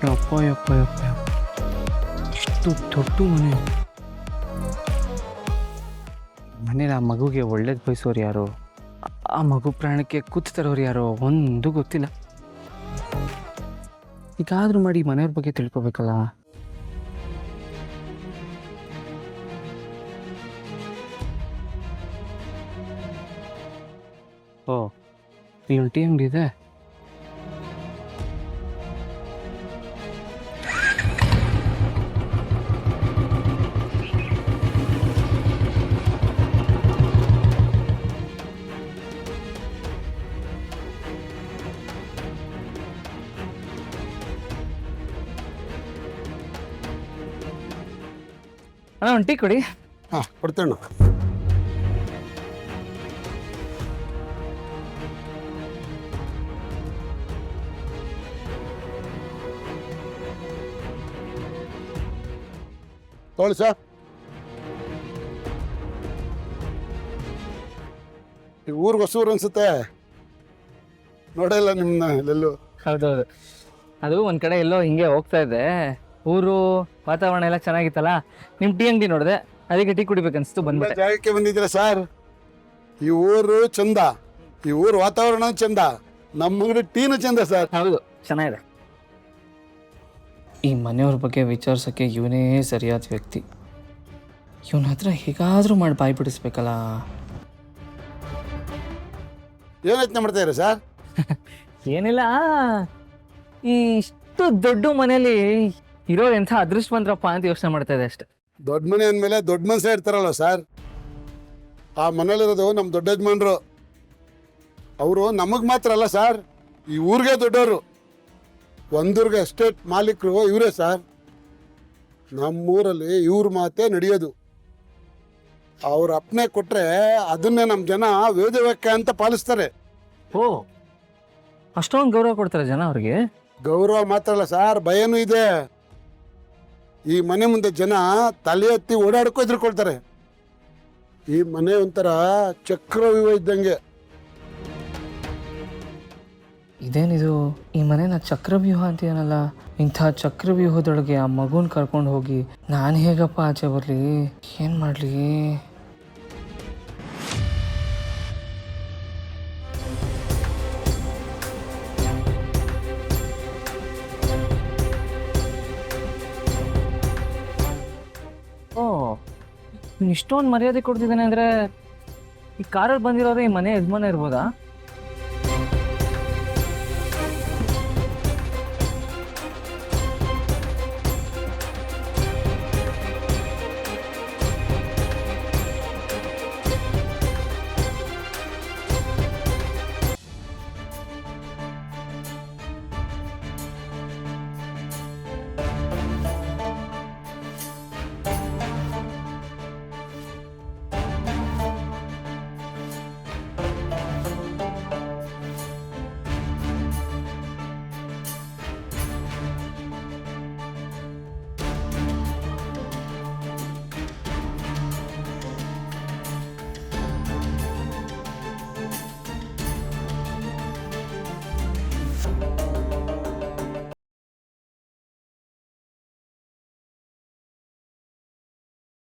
ಯಪ್ಪ ಯಪ್ಪ ಯಪ್ಪ ಯಪ್ಪ, ಇಷ್ಟು ದೊಡ್ಡ ಮನೇಲಿ ಆ ಮಗುಗೆ ಒಳ್ಳೇದು ಬಯಸೋರು ಯಾರು, ಆ ಮಗು ಪ್ರಾಣಕ್ಕೆ ಕುತ್ತು ತರೋರು ಯಾರೋ ಒಂದು ಗೊತ್ತಿಲ್ಲ. ಈಗಾದ್ರೂ ಮಾಡಿ ಮನೆಯವ್ರ ಬಗ್ಗೆ ತಿಳ್ಕೊಬೇಕಲ್ಲ. ಓ, ಇಲ್ಲೊಂದು ಟೀ ಅಂಗಡಿ ಇದೆ. ಅಣ್ಣ ಒಂದು ಟೀ ಕೊಡಿ. ಹಾಂ, ಕೊಡ್ತೇನೆ. ತೊಗೊಳ್ಳಿ ಸರ್. ಈ ಊರಿಗೆ ಹೊಸೂರು ಅನ್ಸುತ್ತೆ, ನೋಡಿಲ್ಲ ನಿಮ್ಮನ್ನ ಎಲ್ಲೆಲ್ಲೂ. ಹೌದೌದು, ಅದು ಒಂದು ಕಡೆ ಎಲ್ಲೋ ಹಿಂಗೆ ಹೋಗ್ತಾ ಇದೆ. ಊರು ವಾತಾವರಣ ಎಲ್ಲ ಚೆನ್ನಾಗಿತ್ತಲ್ಲ, ನಿಮ್ಮ ಟೀ ಅಂಗಡಿ ನೋಡಿದೆ, ಅದಕ್ಕೆ ಟೀ ಕುಡಿಬೇಕನ್ನಿಸ್ತು, ಬಂದ್ಬಿಟ್ಟೆ. ಜಾಗಕ್ಕೆ ಬಂದಿದ್ದೀರಾ ಸರ್? ಈ ಊರು ಚಂದ, ಈ ಊರು ವಾತಾವರಣ ಚಂದ, ನಮ್ಮ ಅಂಗಡಿ ಟೀನು ಚಂದ ಸರ್. ಹೌದು, ಚೆನ್ನಾಗಿದೆ. ಈ ಮನೆಯವ್ರ ಬಗ್ಗೆ ವಿಚಾರಿಸೋಕ್ಕೆ ಇವನೇ ಸರಿಯಾದ ವ್ಯಕ್ತಿ. ಇವನ ಹತ್ರ ಹೇಗಾದರೂ ಮಾಡಿ ಬಾಯಿ ಬಿಡಿಸ್ಬೇಕಲ್ಲ. ಏನು ಯೋಚನೆ ಮಾಡ್ತಾ ಇದ್ದೀರಾ ಸರ್? ಏನಿಲ್ಲ, ಈ ಇಷ್ಟು ದೊಡ್ಡ ಮನೇಲಿ ಇರೋರು ಎಂಥ ಅದೃಷ್ಟವಂತರಪ್ಪ ಅಂತ ಯೋಚನೆ ಮಾಡ್ತಾ ಇದೆ ಅಷ್ಟೆ. ದೊಡ್ಡ ಮನೆ ಅಂದಮೇಲೆ ದೊಡ್ಡ ಮನುಷ್ಯ ಇರ್ತಾರಲ್ಲ ಸರ್. ಆ ಮನೇಲಿರೋದು ನಮ್ಮ ದೊಡ್ಡ ಯಜಮಾನ್ರು. ಅವರು ನಮಗೆ ಮಾತ್ರ ಅಲ್ಲ ಸರ್, ಈ ಊರಿಗೆ ದೊಡ್ಡವರು. ಒಂದೂರಿಗೆ ಎಸ್ಟೇಟ್ ಮಾಲೀಕರು ಇವರೇ ಸರ್. ನಮ್ಮೂರಲ್ಲಿ ಇವ್ರ ಮಾತೇ ನಡೆಯೋದು. ಅವ್ರ ಅಪ್ಪನೆ ಕೊಟ್ಟರೆ ಅದನ್ನೇ ನಮ್ಮ ಜನ ವೇದವಾಕ್ಯ ಅಂತ ಪಾಲಿಸ್ತಾರೆ. ಓ, ಅಷ್ಟೊಂದು ಗೌರವ ಕೊಡ್ತಾರೆ ಜನ ಅವ್ರಿಗೆ? ಗೌರವ ಮಾತ್ರ ಅಲ್ಲ ಸರ್, ಭಯನೂ ಇದೆ. ಈ ಮನೆ ಮುಂದೆ ಜನ ತಲೆ ಎತ್ತಿ ಓಡಾಡ್ಕೊ ಎದುರ್ಕೊಳ್ತಾರೆ. ಈ ಮನೆ ಒಂಥರ ಚಕ್ರವ್ಯೂಹ ಇದ್ದಂಗೆ. ಇದೇನಿದು, ಈ ಮನೇನ ಚಕ್ರವ್ಯೂಹ ಅಂತೀನಲ್ಲ? ಇಂಥ ಚಕ್ರವ್ಯೂಹದೊಳಗೆ ಆ ಮಗುನ ಕರ್ಕೊಂಡು ಹೋಗಿ ನಾನು ಹೇಗಪ್ಪ ಆಚೆ ಬರಲಿ? ಏನು ಮಾಡಲಿ? ಓ, ಇಷ್ಟೊಂದು ಮರ್ಯಾದೆ ಕೊಡ್ತಿದ್ದಾನೆ ಅಂದರೆ ಈ ಕಾರಲ್ಲಿ ಬಂದಿರೋರು ಈ ಮನೆ ಯಜಮಾನ ಇರ್ಬೋದಾ?